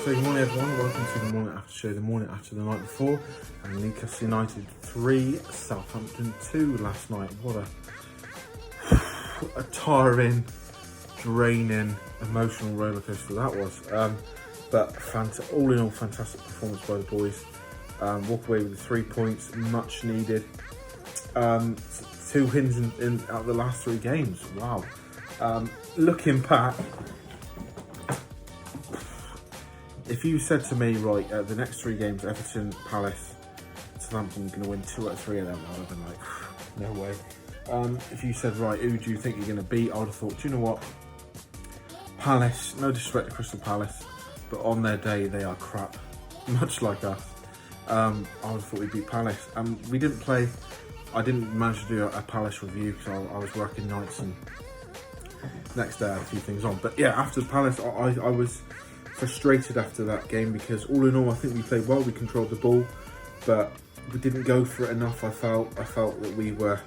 So good morning everyone, welcome to the morning after show, the morning after the night before. And Newcastle United 3, Southampton 2 last night. What a tiring, draining, emotional rollercoaster that was. But all in all, fantastic performance by the boys. Walk away with the 3 points, much needed. 2 wins in out of the last 3 games, wow. Looking back, if you said to me, right, the next 3 games, Everton, Palace, Southampton, going to win 2 out of 3 of them, I would have been like, no way. If you said, right, who do you think you're going to beat, I would have thought, do you know what? Palace, no disrespect to Crystal Palace, but on their day, they are crap, much like us. I would have thought we'd beat Palace. We didn't play, I didn't manage to do a Palace review because I was working nights and next day I had a few things on. But yeah, after Palace, I was frustrated after that game because all in all, I think we played well. We controlled the ball, but we didn't go for it enough. I felt that we were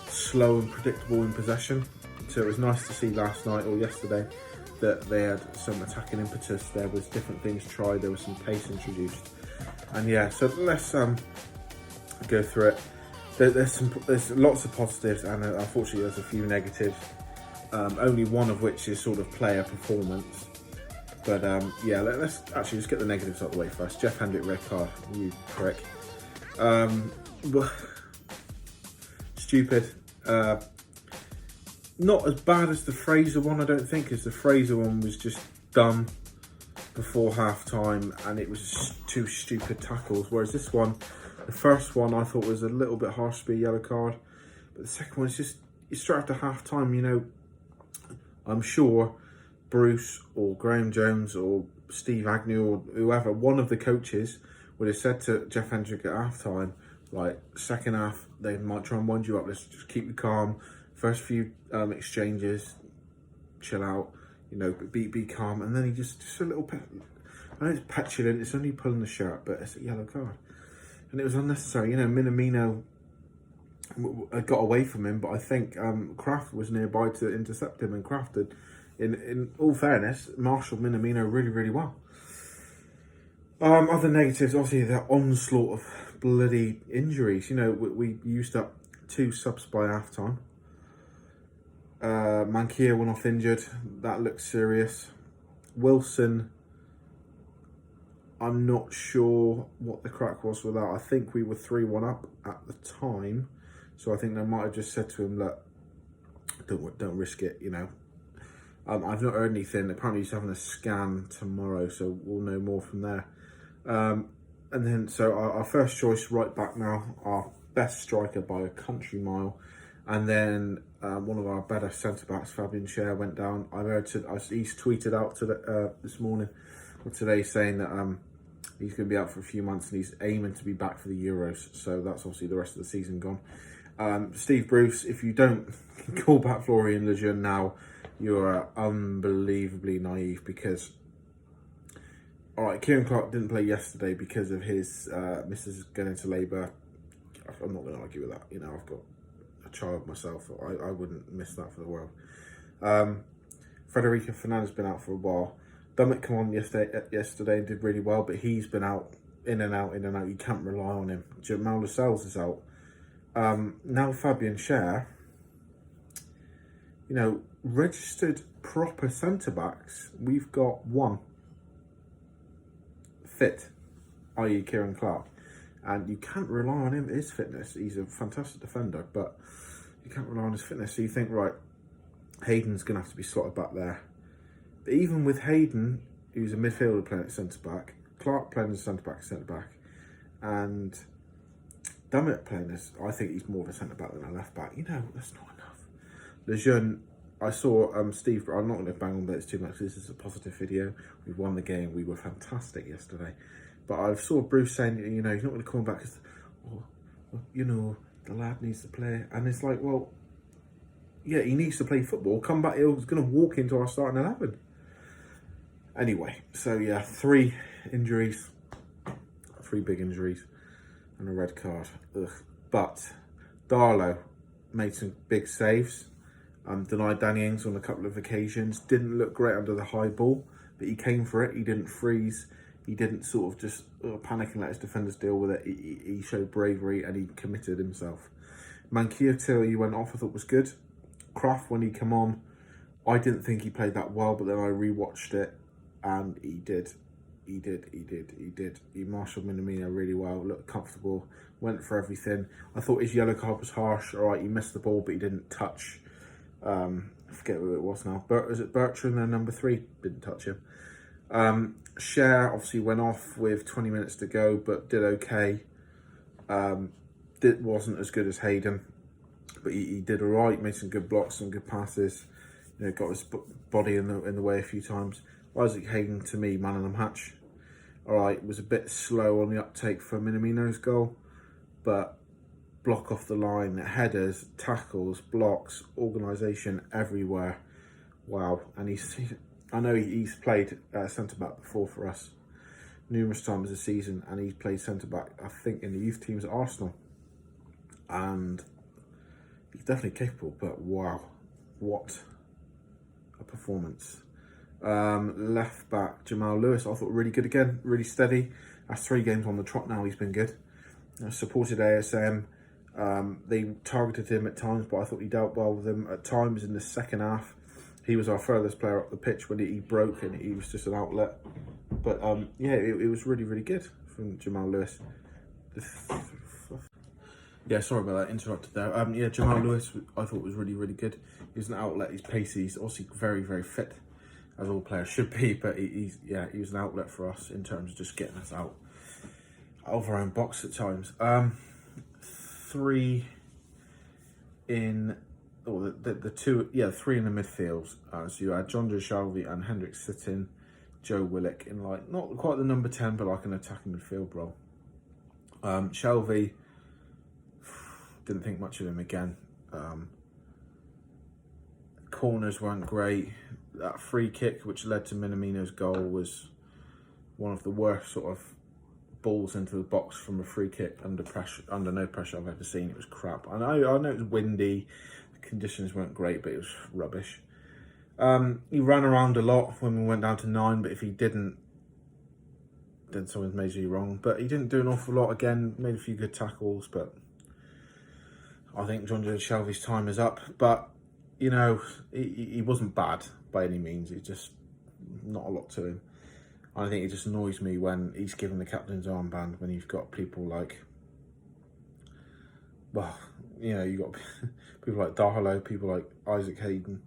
slow and predictable in possession. So it was nice to see last night or yesterday that they had some attacking impetus. There was different things tried. There was some pace introduced, and yeah. So let's go through it. There's lots of positives, and unfortunately there's a few negatives. Only one of which is sort of player performance. But yeah, let's get the negatives out of the way first. Jeff Hendrick red card, you prick. Stupid. Not as bad as the Fraser one, I don't think, because the Fraser one was just done before half time and it was 2 stupid tackles. Whereas this one, the first one I thought was a little bit harsh to be a yellow card. But the second one is just straight after half time, you know. I'm sure Bruce or Graham Jones or Steve Agnew or whoever, one of the coaches would have said to Jeff Hendrick at half time, like, second half, they might try and wind you up, let's just keep you calm. First few exchanges, chill out, you know, be calm. And then he just a little I know it's petulant, it's only pulling the shirt, but it's a yellow card. And it was unnecessary, you know. Minamino got away from him, but I think Kraft was nearby to intercept him, and Kraft had, in all fairness, marshalled Minamino really, really well. Other negatives, obviously, the onslaught of bloody injuries. You know, we used up 2 subs by half time. Mankia went off injured. That looks serious. Wilson, I'm not sure what the crack was with that. I think we were 3-1 up at the time. So I think they might have just said to him, look, don't risk it, you know. I've not heard anything. Apparently he's having a scan tomorrow, so we'll know more from there. And then, so our first choice right back now, our best striker by a country mile. And then one of our better centre-backs, Fabian Schär, went down. He's tweeted out this morning or today saying that he's going to be out for a few months and he's aiming to be back for the Euros. So that's obviously the rest of the season gone. Steve Bruce, if you don't call back Florian Lejeune now, you're unbelievably naive because, all right, Kieran Clark didn't play yesterday because of his missus going into labour. I'm not going to argue with that. You know, I've got a child myself. I wouldn't miss that for the world. Federico Fernandez has been out for a while. Dummett came on yesterday and did really well, but he's been out, in and out. You can't rely on him. Jamal Lascelles is out. Now Fabian Schär, you know, registered proper centre-backs, we've got 1 fit, i.e. Kieran Clark. And you can't rely on his fitness. He's a fantastic defender, but you can't rely on his fitness. So you think, right, Hayden's going to have to be slotted back there. But even with Hayden, who's a midfielder playing at centre-back, Clark playing as centre-back, and Dummett playing as, I think he's more of a centre-back than a left-back. You know, that's not enough. Lejeune, I saw Steve, I'm not going to bang on this too much, this is a positive video. We won the game, we were fantastic yesterday. But I saw Bruce saying, you know, he's not going to come back because, you know, the lad needs to play. And it's like, well, yeah, he needs to play football. Come back, he's going to walk into our starting 11. Anyway, so yeah, 3 injuries, 3 big injuries, and a red card. Ugh. But Darlow made some big saves. Denied Danny Ings on a couple of occasions. Didn't look great under the high ball. but he came for it. He didn't freeze. He didn't sort of just panic and let his defenders deal with it. He showed bravery and he committed himself. Mankia till he went off, I thought was good. Kraft, when he came on, I didn't think he played that well, but then I rewatched it and he did. He marshalled Minamino really well, looked comfortable, went for everything. I thought his yellow card was harsh. All right, he missed the ball, but he didn't touch. I forget who it was now. Was it Bertrand, their number 3? Didn't touch him. Cher obviously went off with 20 minutes to go, but did okay. Wasn't as good as Hayden, but he did all right. Made some good blocks, some good passes. You know, got his body in the way a few times. Isaac Hayden, to me, man of the match. All right, was a bit slow on the uptake for Minamino's goal, but block off the line, headers, tackles, blocks, organisation everywhere. Wow, and I know he's played centre-back before for us numerous times this season, and he's played centre-back, I think, in the youth teams at Arsenal. And he's definitely capable, but wow, what a performance. Left back Jamal Lewis, I thought really good again, really steady. That's 3 games on the trot now, he's been good. Supported ASM. They targeted him at times, but I thought he dealt well with them. At times in the second half, he was our furthest player up the pitch when he broke and he was just an outlet. But yeah, it was really, really good from Jamal Lewis. Yeah, sorry about that, interrupted there. Yeah, Jamal Lewis, I thought was really, really good. He's an outlet, he's pacey, he's obviously very, very fit, as all players should be, but he was an outlet for us in terms of just getting us out of our own box at times. 3 in, or the 2, yeah, 3 in the midfield. So you had John Joe Shelvey and Hendrick sitting, Joe Willock in like, not quite the number 10, but like an attacking midfield role. Shelvey, didn't think much of him again. Corners weren't great. That free kick, which led to Minamino's goal, was one of the worst sort of balls into the box from a free kick under pressure, under no pressure I've ever seen. It was crap. I know it was windy, the conditions weren't great, but it was rubbish. He ran around a lot when we went down to 9, but if he didn't, then someone's majorly wrong. But he didn't do an awful lot again, made a few good tackles, but I think John Joe Shelvey's time is up. But, you know, he wasn't bad by any means. He's just not a lot to him. I think it just annoys me when he's given the captain's armband when you've got people like, well, you know, you've got people like Darlow, people like Isaac Hayden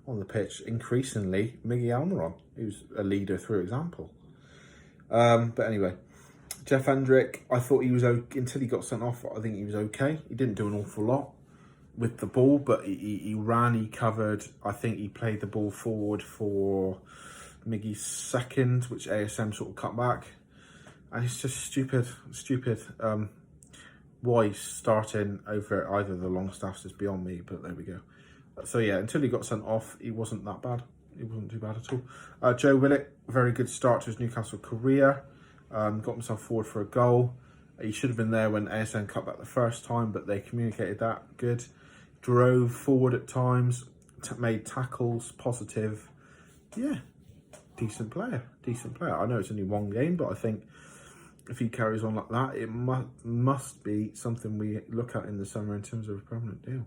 on the pitch. Increasingly, Miggy Almiron, who's a leader through example. But anyway, Jeff Hendrick, I thought he was okay until he got sent off. I think he was okay. He didn't do an awful lot with the ball, but he ran, he covered. I think he played the ball forward for Miggy's second, which ASM sort of cut back. And it's just stupid. Why he's starting over either of the long staffs is beyond me, but there we go. So yeah, until he got sent off, he wasn't that bad. He wasn't too bad at all. Joe Willock, very good start to his Newcastle career. Got himself forward for a goal. He should have been there when ASM cut back the first time, but they communicated that good. Drove forward at times, made tackles, positive. Yeah, decent player. I know it's only 1 game, but I think if he carries on like that, it must be something we look at in the summer in terms of a permanent deal.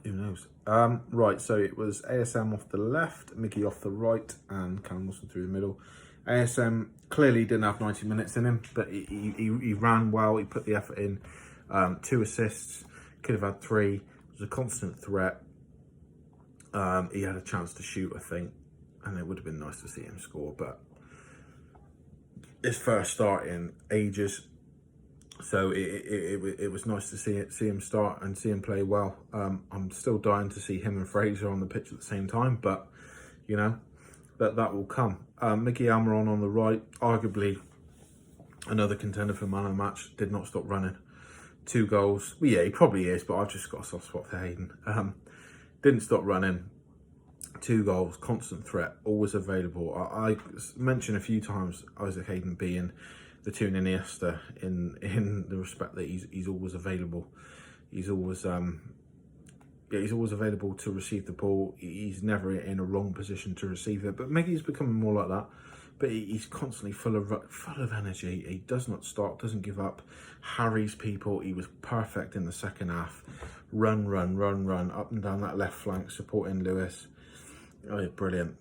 Who knows? Right, so it was ASM off the left, Mickey off the right, and Callum Wilson through the middle. ASM clearly didn't have 90 minutes in him, but he ran well, he put the effort in. 2 assists, could have had 3. It was a constant threat. He had a chance to shoot, I think, and it would have been nice to see him score, but his first start in ages, so it was nice to see him start and see him play well. I'm still dying to see him and Fraser on the pitch at the same time, but you know, that will come. Mickey Almiron on the right, arguably another contender for man of the match, did not stop running. 2 goals. Well, yeah, he probably is, but I've just got a soft spot for Hayden. Didn't stop running. 2 goals, constant threat, always available. I mentioned a few times Isaac Hayden being the toon Iniesta in the respect that he's always available. He's always Yeah, he's always available to receive the ball. He's never in a wrong position to receive it. But Miggy's becoming more like that. But he's constantly full of energy. He does not stop, doesn't give up, harries people. He was perfect in the second half. Run, up and down that left flank, supporting Lewis. Oh, yeah, brilliant.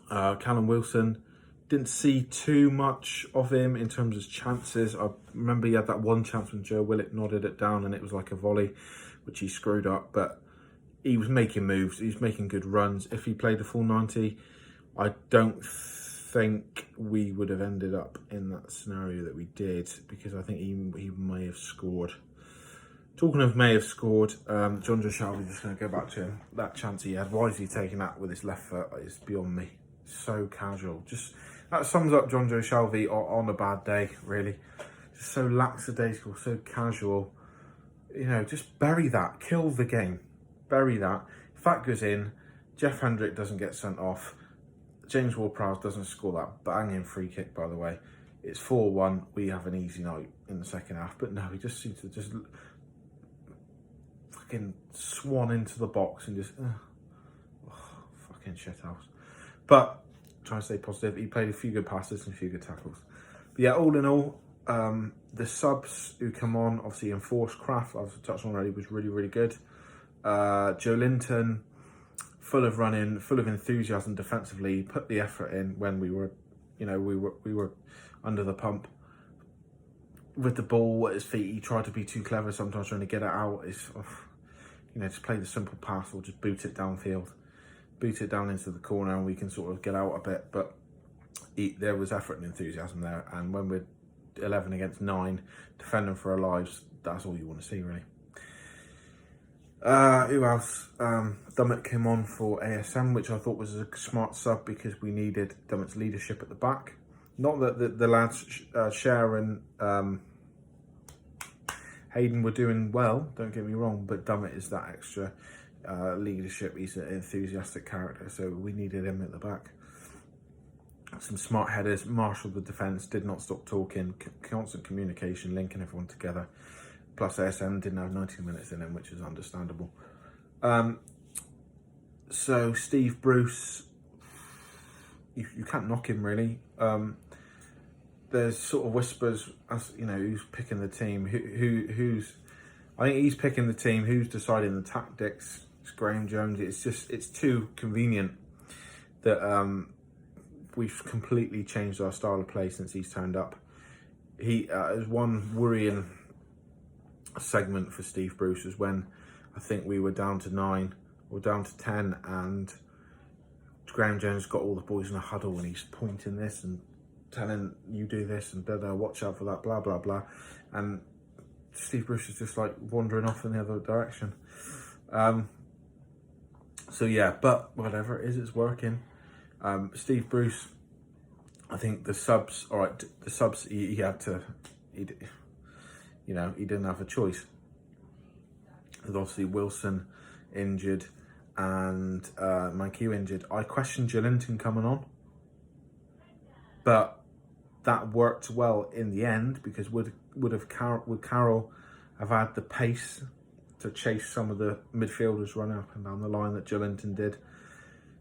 Callum Wilson, didn't see too much of him in terms of chances. I remember he had that one chance when Joe Willock nodded it down and it was like a volley, which he screwed up, but he was making moves, he was making good runs. If he played the full 90, I don't think we would have ended up in that scenario that we did, because I think he may have scored. Talking of may have scored, John Joe Shelby, just going to go back to him. That chance he had, why is he taking that with his left foot? It's beyond me. So casual. Just that sums up John Joe Shelby on a bad day, really. Just so lackadaisical, so casual. You know, just bury that. Kill the game. Bury that. If that goes in, Jeff Hendrick doesn't get sent off. James Ward-Prowse doesn't score that banging free kick, by the way. It's 4-1. We have an easy night in the second half. But no, he just seems to just fucking swan into the box and just fucking shithouse. But trying to stay positive, he played a few good passes and a few good tackles. But yeah, all in all, the subs who come on, obviously enforced Kraft, I've touched on already, was really good. Joe Linton, full of running, full of enthusiasm defensively, put the effort in when we were under the pump. With the ball at his feet, he tried to be too clever sometimes trying to get it out. It's, just play the simple pass or just boot it downfield. Boot it down into the corner and we can sort of get out a bit. But there was effort and enthusiasm there. And when we're 11 against 9, defending for our lives, that's all you want to see, really. Who else? Dummett came on for ASM, which I thought was a smart sub because we needed Dummett's leadership at the back. Not that the lads, Cher and Hayden were doing well, don't get me wrong, but Dummett is that extra leadership. He's an enthusiastic character, so we needed him at the back. Some smart headers, marshalled the defence, did not stop talking, constant communication, linking everyone together. Plus ASM didn't have 90 minutes in him, which is understandable. So Steve Bruce, you can't knock him really. There's sort of whispers as who's picking the team, who's I think he's picking the team, who's deciding the tactics. It's Graham Jones. It's too convenient that we've completely changed our style of play since he's turned up. There's one worrying segment for Steve Bruce is when I think we were down to 9 or down to 10 and Graham Jones got all the boys in a huddle and he's pointing this and telling you do this and watch out for that, blah blah blah, and Steve Bruce is just like wandering off in the other direction. So yeah, but whatever it is, it's working. Steve Bruce, I think the subs, all right, the subs he had to, he didn't have a choice. There's obviously Wilson injured and Mankiw injured. I questioned Joelinton coming on, but that worked well in the end because would Carroll have had the pace to chase some of the midfielders running up and down the line that Joelinton did?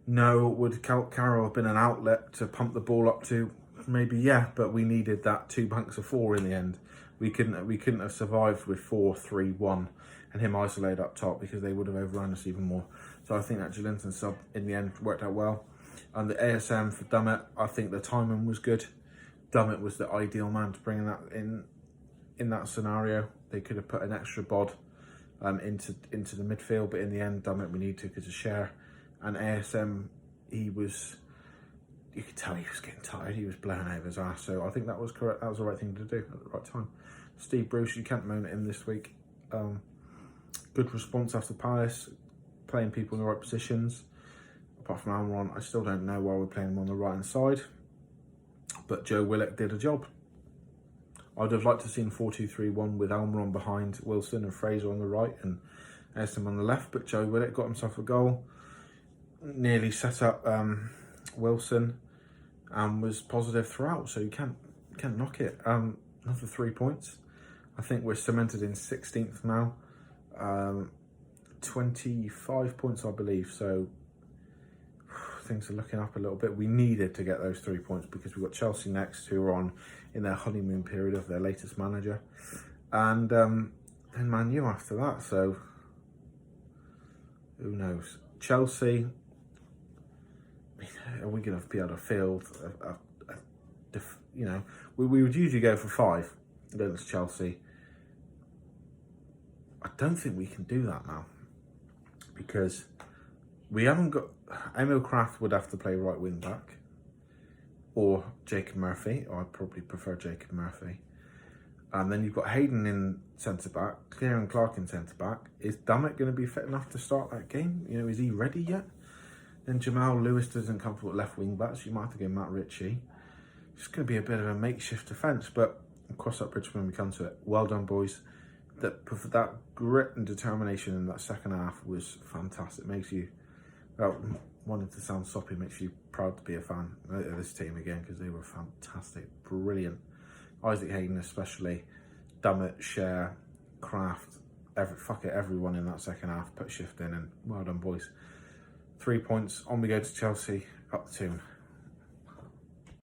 No. Would Carroll have been an outlet to pump the ball up to? Maybe, yeah, but we needed that 2 banks of 4 in the end. We couldn't have survived with 4-3-1 and him isolated up top because they would have overrun us even more. So I think that Joelinton sub in the end worked out well. And the ASM for Dummett, I think the timing was good. Dummett was the ideal man to bring that in that scenario. They could have put an extra bod into the midfield, but in the end, Dummett we need to because of Cher. And ASM, you could tell he was getting tired. He was blowing out of his ass. So I think that was correct. That was the right thing to do at the right time. Steve Bruce, you can't moan at him this week. Good response after Palace, playing people in the right positions. Apart from Almiron, I still don't know why we're playing him on the right hand side. But Joe Willock did a job. I'd have liked to have seen 4-2-3-1 with Almiron behind Wilson and Fraser on the right and Eston on the left. But Joe Willock got himself a goal. Nearly set up Wilson and was positive throughout. So you can't knock it. Another 3 points. I think we're cemented in 16th now. 25 points, I believe. So things are looking up a little bit. We needed to get those 3 points because we've got Chelsea next, who are in their honeymoon period of their latest manager, and then Man U after that. So who knows? Chelsea, are we going to be able to field we would usually go for 5 against Chelsea. I don't think we can do that now because we haven't got... Emil Kraft would have to play right wing back, or Jacob Murphy. I'd probably prefer Jacob Murphy. And then you've got Hayden in centre back, Kieran Clark in centre back. Is Dummett going to be fit enough to start that game? You know, is he ready yet? Then Jamal Lewis doesn't come for left wing back, so you might have to go Matt Ritchie. It's going to be a bit of a makeshift defence, but I'll cross that bridge when we come to it. Well done, boys. That grit and determination in that second half was fantastic. Makes you, well, wanting to sound soppy, makes you proud to be a fan of this team again, because they were fantastic, brilliant. Isaac Hayden especially, Dummett, Cher, Kraft, everyone in that second half put shift in, and well done, boys. 3 points, on we go to Chelsea, up the toon.